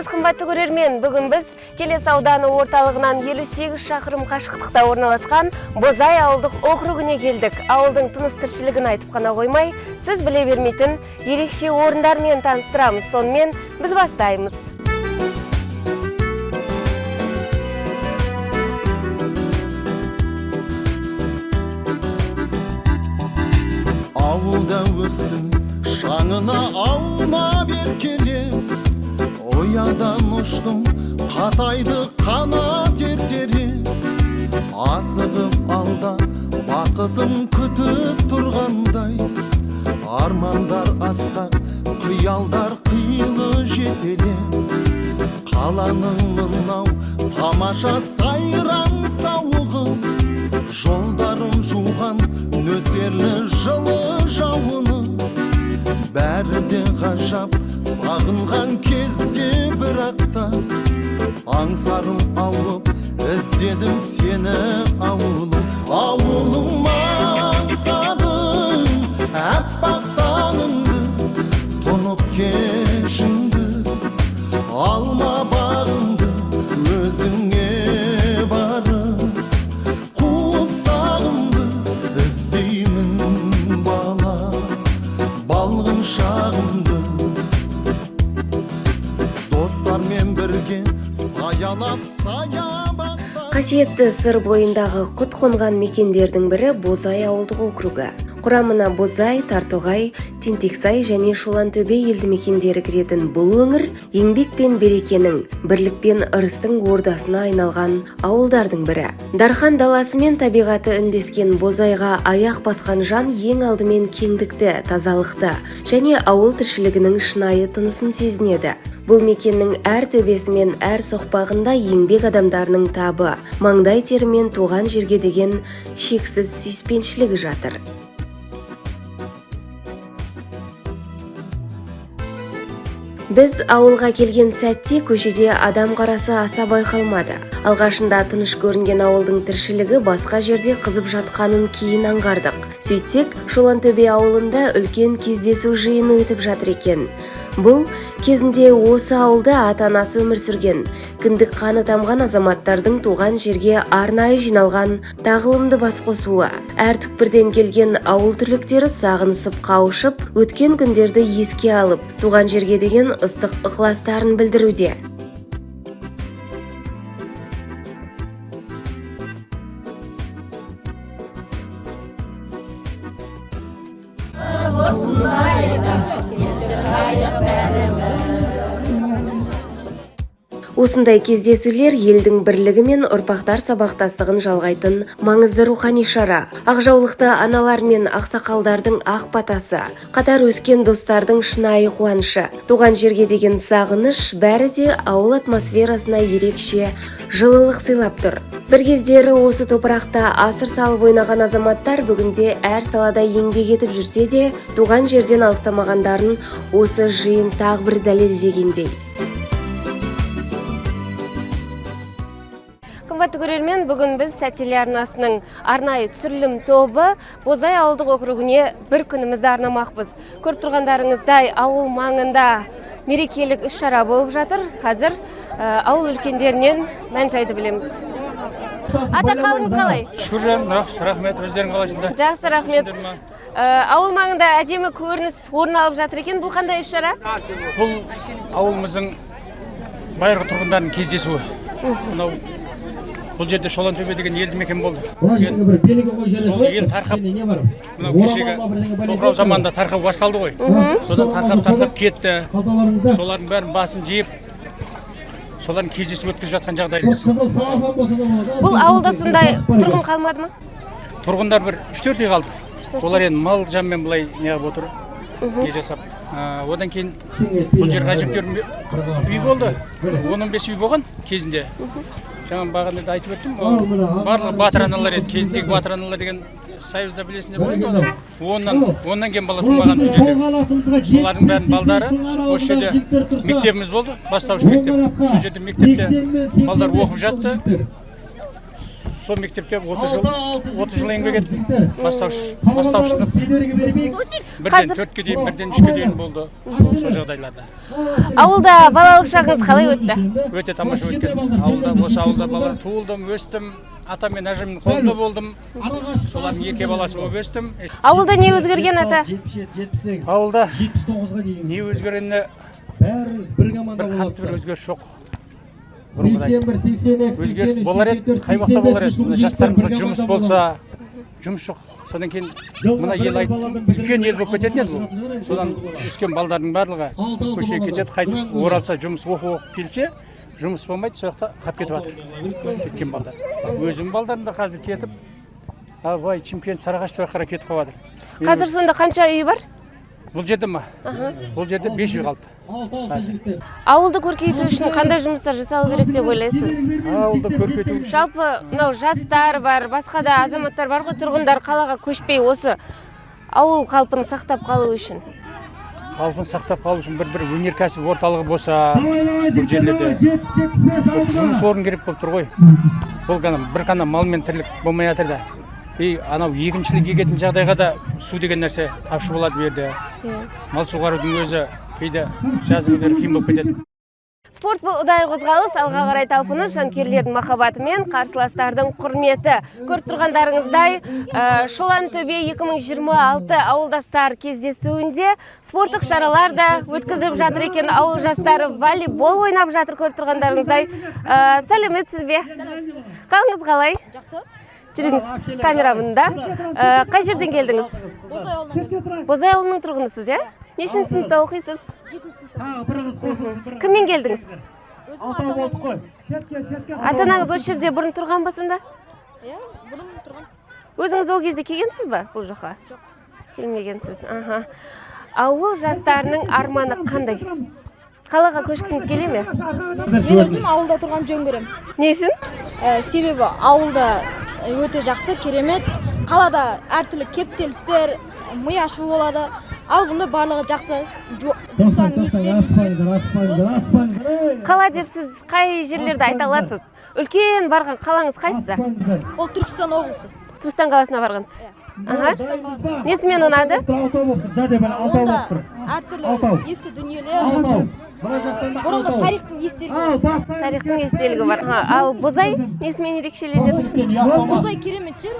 Саламатсыз қымбатты көрермен, бүгін біз Келес ауданы орталығынан 58 шақырым қашықтықта орналасқан Бозай ауылдық округіне келдік. Ауылдың тыныс-тіршілігін айтып қана қоймай, сіз біле бермейтін ерекше орындармен таныстырамыз. Сонымен біз бастаймыз. Ауылда өстім, шаңына ауна беркеле, оядан ұштым, қатайды қанат ертере. Асығып алда бақытым күтіп тұрғандай, армандар асқақ, қиялдар қилы жетеле. Қаланың мынау тамаша сайран сауығы, жолдарын жуған нөсерлі жылы жауыны. Бәрі де ғажап, сағынған кезде бірақта, аңсарым ауып, іздедім сені ауылым. Ауылым аңсадым, әппақ таңыңды, тұнық кешіңді, алма бағыңды өзіңе барып, қуып сағымды іздеймін бала, балғын шағымды. Достармен бірге саялап саябақта. Қасиетті сыр бойындағы құт қонған мекендердің бірі Бозай ауылдық округі. Құрамына Бозай, Тартоғай, Тентексай және Шолантөбе елді мекендері кіретін бұл өңір еңбек пен берекенің, бірлік пен ырыстың ордасына айналған ауылдардың бірі. Дархан даласы мен табиғаты үндескен Бозайға аяқ басқан жан ең алдымен кеңдікті, тазалықты және ауыл тіршілігінің шынайы тынысын сезінеді. Бұл мекеннің әр төбесі мен әр соқпағында еңбек адамдарының табы, маңдай терімен туған жерге деген шексіз сүйіспеншілігі жатыр. Біз ауылға келген сәтте көшеде адам қарасы аса байқалмады. Алғашында тыныш көрінген ауылдың тіршілігі басқа жерде қызып жатқанын кейін аңғардық. Сөйтсек, Шолантөбе ауылында үлкен кездесу жиыны өтіп жатыр екен. Бұл кезінде осы ауылда ата-анасы өмір сүрген, кіндік қаны тамған азаматтардың туған жерге арнайы жиналған тағылымды басқосуы. Әр түкпірден келген ауыл түлектері сағынысып қауышып, өткен күндерді еске алып, туған жерге деген ыстық ықыластарын білдіруде. Осындай кездесулер елдің бірлігі мен ұрпақтар сабақтастығын жалғайтын маңызды рухани шара. Ақжаулықты аналар мен ақсақалдардың ақ батасы, қатар өскен достардың шынайы қуанышы, туған жерге деген сағыныш, бәрі де ауыл атмосферасына ерекше жылылық сыйлап тұр. Бір кездері осы топырақта асыр салып ойнаған азаматтар бүгінде әр салада еңбек етіп жүрсе де, туған жерден алыстамағандарын осы жиын тағы бір дәлелдегендей. Қымбатты көрермен, бүгін біз Сәтелі арнасының арнайы түсірілім тобы Бозай ауылдық округіне бір күнімізді арнамақпыз. Көріп тұрғандарыңыздай ауыл маңында мерекелік іс-шара болып жатыр. Қазір ауыл үлкендерінен мән-жайды білеміз. Ата, қалыңыз қалай? Шүкір, рахмет, өздерің қалайсыңдар? Жақсы, рахмет. Ауыл маңында әдемі көрініс орын алып жатыр екен. Бұл қандай іс-шара? Бұл ауылымыздың байырғы тұрғындардың кездесуі. Бұл жерде Шолантөбе деген елді мекен болды. Сол ел тарқап, мынау кешегі тоқырау заманда тарқап басталды ғой. Содан тарқап кетті. Солардың бәрін басын жиып, солардың кездесіп өткізіп жатқан жағдайымыз. Бұл ауылда сондай тұрғын қалмады ма? Тұрғындар бір 3-4 үй қалды. Олар енді мал жанмен былай неғып отыр, не жасап. Одан кейін бұл жерге әжептәуір үй болды. 15 үй болған кезінде. Жаңа бағана да айтып өттім, барлығы батыр аналар еді. Кезіндегі батыр аналар деген союзда білесіңдер ғой. Оннан кейін бала тумаған үйде. Солардың бәрін балдары, осы жерде мектебіміз болды, бастауыш мектеп. Сол жерде мектепте балдар оқып жатты. сол мектепте 30 жыл еңбек еттім. Бастауыш сынып. Бірден 4-ке дейін, бірден 3-ке дейін болды сол жағдайларда. Ауылда балалық шағыңыз қалай өтті? Өте тамаша өткен. Осы ауылда бала туылдым, өстім. Ата мен әжемнің қолында болдым. Солардың 2 баласы болып өстім. Ауылда не өзгерген ата? Ауылда не өзгергені бір қатты бір өзгеріс жоқ. Өзгеріс болар еді, қай уақытта болар еді. Жастарымызға жұмыс болса, жұмыс жоқ. Содан кейін мына ел үлкен ел болып кететін еді бұл. Содан өскен балдардың барлығы көшеге кетеді, қайтып оралса, жұмыс оқу келсе, жұмыс болмайды, сол жақта қалып кетіп жатыр. Кеткен балдар. Өзім балдарым да қазір кетіп, абай Чимкент Сарыағаш сол жаққа кетіп қалады. Қазір сонда қанша үй бар? Бұл жерде ма? Бұл жерде 5 үй қалды. Ауылды көркейту үшін қандай жұмыстар жасалу керек деп ойлайсыз? Ауылды көркейту. Жалпы, мынау жастар бар, басқа да азаматтар бар ғой, тұрғындар қалаға көшпей осы ауыл қалпын сақтап қалу үшін. Қалпын сақтап қалу үшін бір өнеркәсіп орталығы болса, бұл жерлерде жұмыс орын керек болып тұр ғой. Бұл бір қана малмен тірлік болмай жатыр да. Анау егіншілік егетін жағдайға да су деген нәрсе тапшы болады берді. Мал суғарудың өзі кейде жазғы күндері қиын болып кетеді. Спорт бұл ұдайы қозғалыс, алға қарай талпыныс, жанкүйерлердің махаббаты мен қарсыластардың құрметі. Көріп тұрғандарыңыздай, Шолантөбе 2026 ауылдастар кездесуінде спорттық шаралар да өткізіліп жатыр екен. Ауыл жастары волейбол ойнап жатыр, көріп тұрғандарыңыздай. Сәлеметсіз бе? Қалыңыз қалай? Жақсы. Жүріңіз камера мұнда. Қай жерден келдіңіз? Бозай ауылының тұрғынысыз, е? Нешінші сыныпта оқисыз? 7-ші сыныпта. Кіммен келдіңіз? Өзім Ата-анаңыз осы жерде бұрын тұрған ба сонда? Иә, бұрын тұрған. Өзіңіз ол кезде келгенсіз ба бұл жаққа? Жоқ. Келмегенсіз. Ауыл жастарының арманы қандай? Қалаға көшкіңіз келе ме? Мен өзім ауылда тұрған жөн көрем. Не үшін? Себебі ауылда өте жақсы, керемет. Қалада әртүрлі кептелістер, ми ашу болады. Ал бұнда барлығы жақсы. Жусан Қала деп сіз қай жерлерді айта аласыз? Үлкен барған қалаңыз қайсысы? Ол Түркістан облысы. Түркістан қаласына барғансыз? Несімен ұнады? Онда әртүрлі ескі дүниелер, бұрынғы тарихтың естелігі. Тарихтың естелігі бар. Ал Бозай несімен ерекшеленеді? Бозай керемет жер.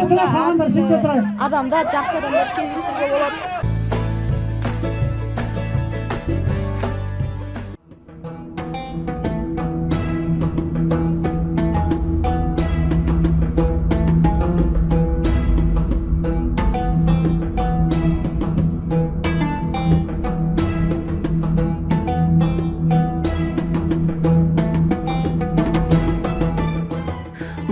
Онда әртүрлі адамдар, жақсы адамдар кездестіруге болады.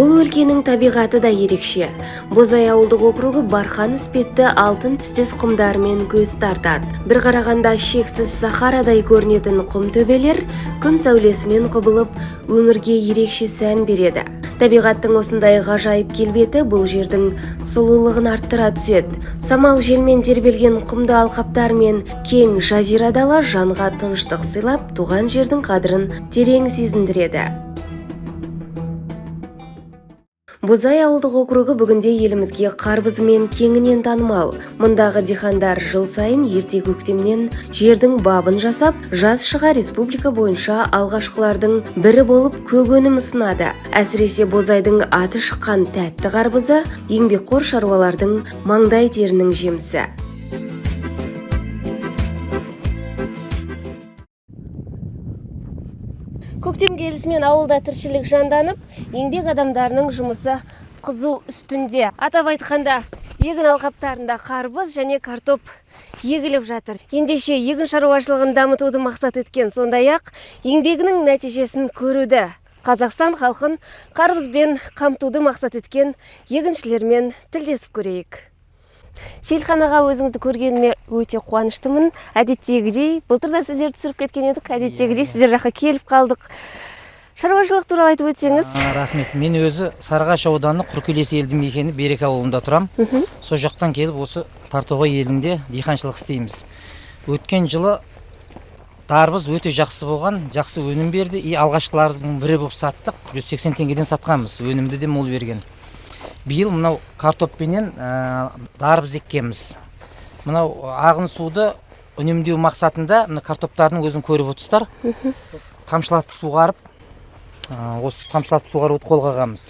Бұл өлкенің табиғаты да ерекше. Бозай ауылдық округі бархан іспетті алтын түстес құмдарымен көз тартады. Бір қарағанда шексіз сахарадай көрінетін құм төбелер күн сәулесімен құбылып, өңірге ерекше сән береді. Табиғаттың осындай ғажайып келбеті бұл жердің сұлулығын арттыра түседі. Самал желмен тербелген құмды алқаптар мен кең жазира дала жанға тыныштық сыйлап, туған жердің қадірін терең сезіндіреді. Бозай ауылдық округі бүгінде елімізге қарбызымен кеңінен танымал. Мұндағы дихандар жыл сайын ерте көктемнен жердің бабын жасап, жаз шыға республика бойынша алғашқылардың бірі болып көгөнім ұсынады. Әсіресе Бозайдың аты шыққан тәтті қарбызы еңбекқор шаруалардың маңдай терінің жемісі. Көктем келісімен ауылда тіршілік жанданып, еңбек адамдарының жұмысы қызу үстінде. Атап айтқанда, егін алқаптарында қарбыз және картоп егіліп жатыр. Ендеше егін шаруашылығын дамытуды мақсат еткен, сондай-ақ еңбегінің нәтижесін көруді. Қазақстан халқын қарбызбен қамтуды мақсат еткен егіншілермен тілдесіп көрейік. Сейілханаға өзіңізді көргеніме өте қуаныштымын. Әдеттегідей, былтыр да сіздер түсіріп кеткен едік. Әдеттегідей сіздер жаққа келіп қалдық. Шаруашылық туралы айтып өтсеңіз. Рахмет. Мен өзі Сарыағаш ауданы Құркелес елді мекені Берек ауылында тұрам. Сол жақтан келіп осы Тартоғай елінде диханшылық істейміз. Өткен жылы дарбыз өте жақсы болған, жақсы өнім берді. И алғашқылардың бірі болып саттық. 180 теңгеден сатқанбыз, өнімді де мол берген. Биыл мынау картоппенен дарбыз еккенбіз. Мынау ағын суды үнемдеу мақсатында мына картоптардың өзін көріп отырсыздар. Тамшылатып суғарып, осы тамшылатып суғаруды қолға алғанбыз.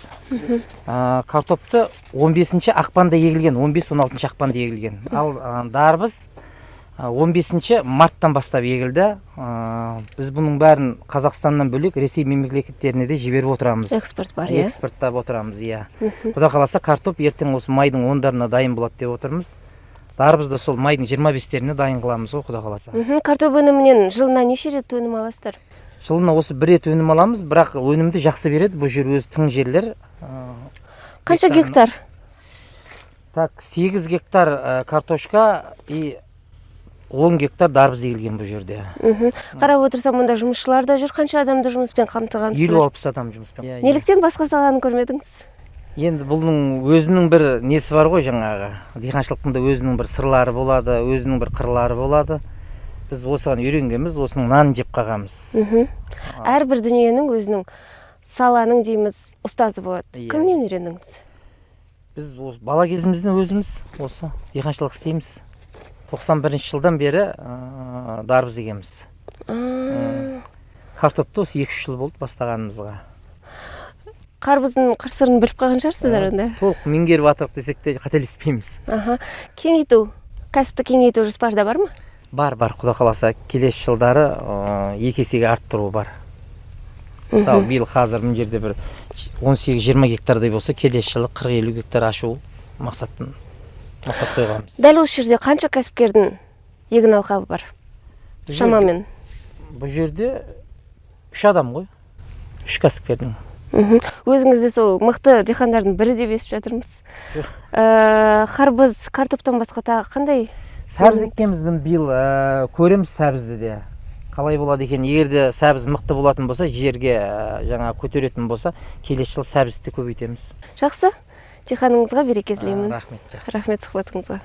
Картопты 15-ші ақпанда егілген, 15-16 ақпанда егілген. Ал дарбыз 15 марттан бастап егілді. Біз бұның бәрін Қазақстаннан бөлек Ресей мемлекеттеріне де жіберіп отырамыз. Экспорт бар, иә? Экспорттап отырамыз, иә. Құда қаласа картоп ертең осы майдың 10-дарына дайын болады деп отырмыз. Дарбызды сол майдың 25-теріне дайын қыламыз, құда қаласа. Картоп өнімінен жылына неше рет өнім аласыздар? Жылына осы бір рет өнім аламыз, бірақ өнімді жақсы береді. Бұл жер өзі тың жерлер. Қанша гектар? Так, 8 гектар картошка и 10 гектар дарбыз егілген бұл жерде. Қарап отырсам, мұнда жұмысшылар да жүр. Қанша адамды жұмыспен қамтығансыздар? 50-60 адам жұмыспен. Неліктен басқа саланы көрмедіңіз? Енді бұның өзінің бір несі бар ғой, жаңағы. Диқаншылықтың да өзінің бір сырлары болады, өзінің бір қырлары болады. Біз осыған үйренгенбіз, осының нанын жеп қалғанбыз. Әрбір дүниенің өзінің саланың дейміз ұстазы болады. Кімнен үйрендіңіз? Біз бала кезімізден өзіміз осы диқаншылық істейміз. 91 жылдан бері дарбыз егеміз. Картопты осы 2-3 жыл болды бастағанымызға. Қарбыздың қыр-сырын біліп қалған шығарсыздар онда? Толық меңгеріп атырық десек те қателеспейміз. Кеңейту, кәсіпті кеңейту жоспарда бар ма? Бар, құда қаласа келесі жылдары 2 есеге арттыру бар. Мысалы, биыл қазір мына жерде бір 18-20 гектардай болса, келесі жылы 40-50 гектар ашу мақсат қойғанбыз. Дәл осы жерде қанша кәсіпкердің егін алқабы бар? Шамамен. Бұл жерде 3 адам ғой. 3 кәсіпкердің. Өзіңізде сол мықты диқандардың бірі деп естіп жатырмыз. Қарбыз, картоптан басқа тағы қандай? Сәбіз еккенбіздің биыл көреміз сәбізді де. Қалай болады екен, егерде сәбіз мықты болатын болса, жерге жаңа көтеретін болса, келесі жыл сәбізді көбейтеміз. Жақсы. Диқаныңызға береке тілеймін. Рахмет, жақсы. Рахмет сұхбатыңызға.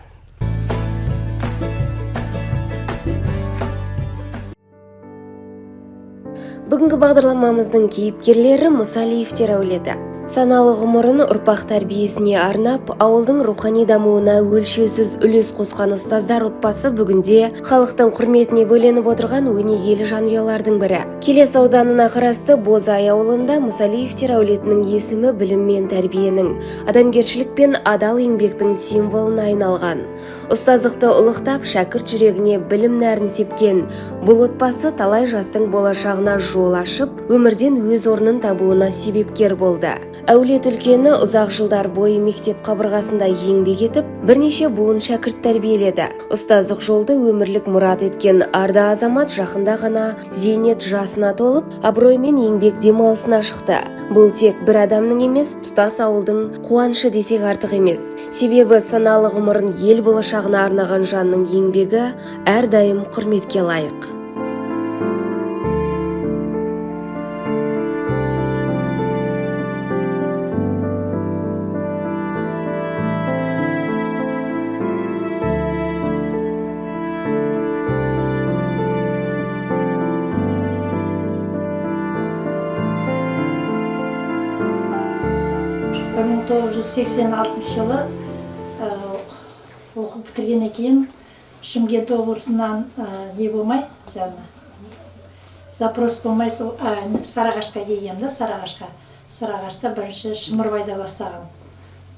Бүгінгі бағдарламамыздың кейіпкерлері Мұсалиевтер әулеті. Саналы ғұмырын ұрпақ тәрбиесіне арнап, ауылдың рухани дамуына өлшеусіз үлес қосқан ұстаздар отбасы бүгінде халықтың құрметіне бөленіп отырған өнегелі жанұялардың бірі. Келес ауданына қарасты Бозай ауылында Мұсалиевтер әулетінің есімі білім мен тәрбиенің, адамгершілік пен адал еңбектің символына айналған. Ұстаздықты ұлықтап, шәкірт жүрегіне білім нәрін сепкен бұл отбасы талай жастың болашағына жол ашып, өмірден өз орнын табуына себепкер болды. Әулет үлкені ұзақ жылдар бойы мектеп қабырғасында еңбек етіп, бірнеше буын шәкірт тәрбиеледі. Ұстаздық жолды өмірлік мұрат еткен арда азамат жақында ғана зейнет жасына толып, абыроймен еңбек демалысына шықты. Бұл тек бір адамның емес, тұтас ауылдың қуанышы десек артық емес. Себебі саналы ғұмырын ел болашағына арнаған жанның еңбегі әрдайым құрметке лайық. Бір 1986 жылы оқып бітіргеннен кейін Шымкент облысынан не болмай, запрос болмай Сарыағашқа келгенмін. Сарыағашта бірінші Шымырбайда бастағам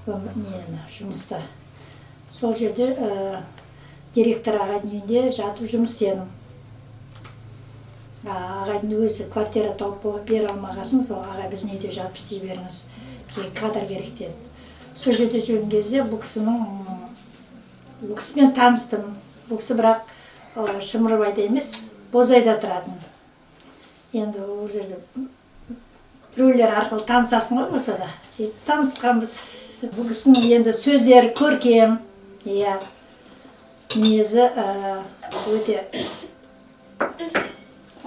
жұмысты. Сол жерде директор ағайдың үйінде жатып жұмыс істедім. Ағайдың өзі квартира тауып бере алмағасын, сол ағай біздің үйде жатып істей беріңіз. Бізге кадр керек деді. Сол жерде жүрген кезде бұл кісімен таныстым. Бұл кісі бірақ Шымырбайда емес, Бозайда тұратын. Енді ол жерде біреулер арқылы танысасың ғой болса да. Сөйтіп танысқанбыз. Бұл кісінің енді сөздері көркем, мінезі өте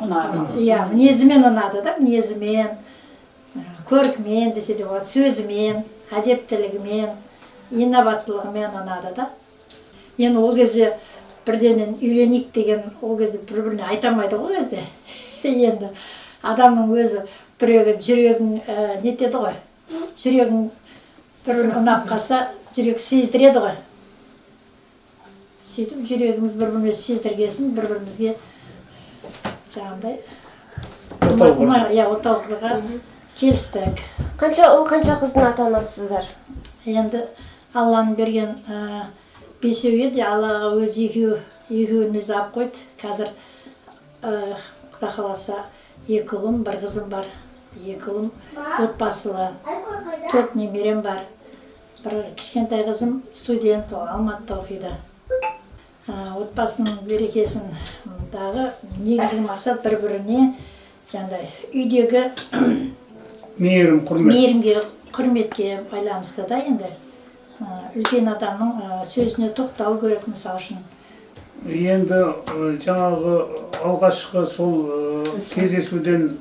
ұнады. Мінезімен ұнады да, мінезімен. Көркімен десе де болады, сөзімен, әдептілігімен, инабаттылығымен ұнады да. Енді ол кезде бірденен үйленейік деген ол кезде бір-біріне айта алмайды ғой кезде. Енді адамның өзі біреуге жүрегің нетеді ғой. Жүрегің бір-біріне ұнап қалса, жүрек сездіреді ғой. Сөйтіп жүрегіміз бір-біріне сездіргесін, бір-бірімізге жаңағыдай отауға келістік. Қанша ұл, қанша қыздың ата-анасысыздар? Енді Алланың берген 5 еді, Аллаға өз екеуін өзі алып қойды. Қазір Құда қаласа 2 ұлым, 1 қызым бар. 2 ұлым отбасылы, 4 немерем бар. Бір кішкентай қызым студент, Алматыда оқиды. Отбасының берекесін дағы негізгі мақсат бір-біріне жаңағыдай үйдегі мейірімге, құрметке байланысты да енді. Үлкен адамның сөзіне тоқтау керек мысалы үшін. Енді жаңағы алғашқы сол кездесуден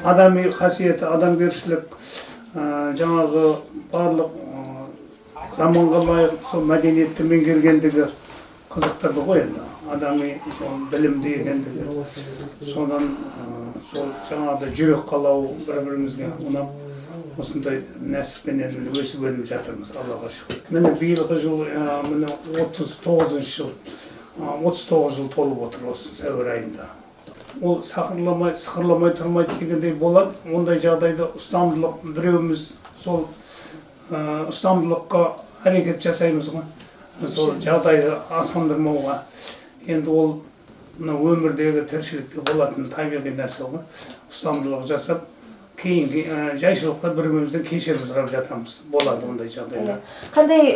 адами қасиеті, адамгершілік, жаңағы барлық заманға лайық сол мәдениетті меңгергендігі қызықтырды ғой енді. Адами білімді екендігі. Содан сол жаңағыда жүрек қалау бір-бірімізге ұнап, осындай нәсіппенен өсіп өніп жатырмыз, Аллаға шүкір. Міне биылғы жыл, міне 39 жыл, 39 жыл толып отыр осы сәуір айында. Ол сықырламай тұрмайды дегендей болады. Ондай жағдайда ұстамдылық, біреуіміз сол ұстамдылыққа әрекет жасаймыз ғой. Сол жағдайды асқындырмауға. Енді ол өмірдегі тіршілікте болатын табиғи нәрсе ғой. Ұстамдылық жасап, кейінгі жайшылықта бір-бірімізден кешірім сұрап жатамыз. Болады ондай жағдайда. Қандай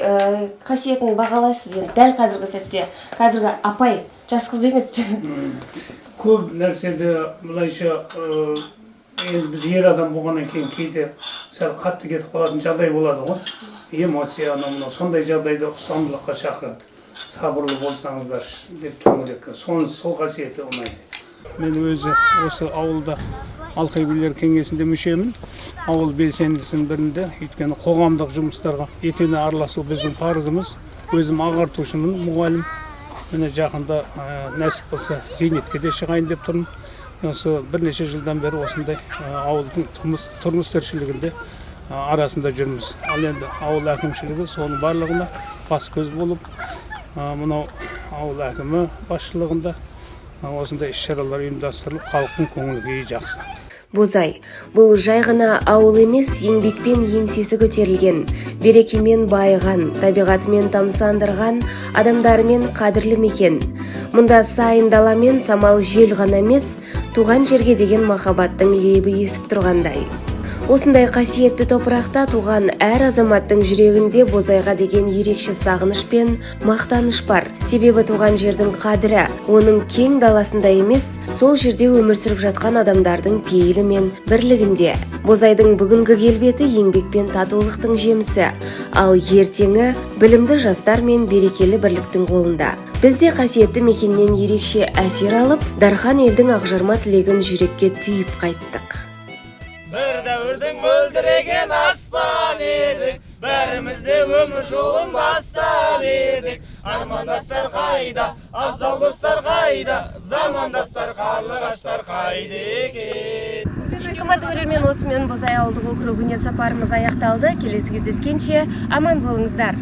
қасиетін бағалайсыз енді дәл қазіргі сәтте? Қазіргі апай жас қыз емес. Көп нәрседе былайша енді біз ер адам болғаннан кейін кейде сәл қатты кетіп қалатын жағдай болады ғой. Эмоция, сондай жағдайда ұстамдылыққа шақырады. Сабырлы болсаңыздар деп төңірекке. Сол қасиеті ұнайды. Мен өзі осы ауылда Алқай билер кеңесінде мүшемін. Ауыл белсендісінің бірінде, өйткені қоғамдық жұмыстарға етене араласу біздің парызымыз. Өзім ағартушымын, мұғалім. Міне жақында нәсіп болса зейнетке де шығайын деп тұрмын. Осы бірнеше жылдан бері осындай ауылдың тұрмыс тіршілігінде арасында жүрміз. Ал енді ауыл әкімшілігі соның барлығына бас көз болып, мынау ауыл әкімі басшылығында осындай іс-шаралар ұйымдастырылып, халықтың көңіл-күйі жақсы. Бозай, бұл жай ғана ауыл емес, еңбекпен еңсесі көтерілген, берекемен байыған, табиғатымен тамсандырған, адамдарымен қадірлі мекен. Мұнда сайын даламен самал жел ғана емес, туған жерге деген махаббаттың лебі есіп тұрғандай. Осындай қасиетті топырақта туған әр азаматтың жүрегінде Бозайға деген ерекше сағыныш пен мақтаныш бар. Себебі туған жердің қадірі, оның кең даласында емес, сол жерде өмір сүріп жатқан адамдардың пейілі мен бірлігінде. Бозайдың бүгінгі келбеті еңбек пен татулықтың жемісі, ал ертеңі білімді жастар мен берекелі бірліктің қолында. Біз де қасиетті мекеннен ерекше әсер алып, дархан елдің ақжарма тілегін жүрекке түйіп қайттық. Бір дәуірдің мөлдіреген аспан едік, бәрімізде өмір жолын бастап едік. Армандастар қайда, абзал достар қайда, замандастар қарлығаштар қайда екен. Қымбатты көрермен, осымен Бозай ауылдық округіне сапарымыз аяқталды. Келесі кездескенше аман болыңыздар.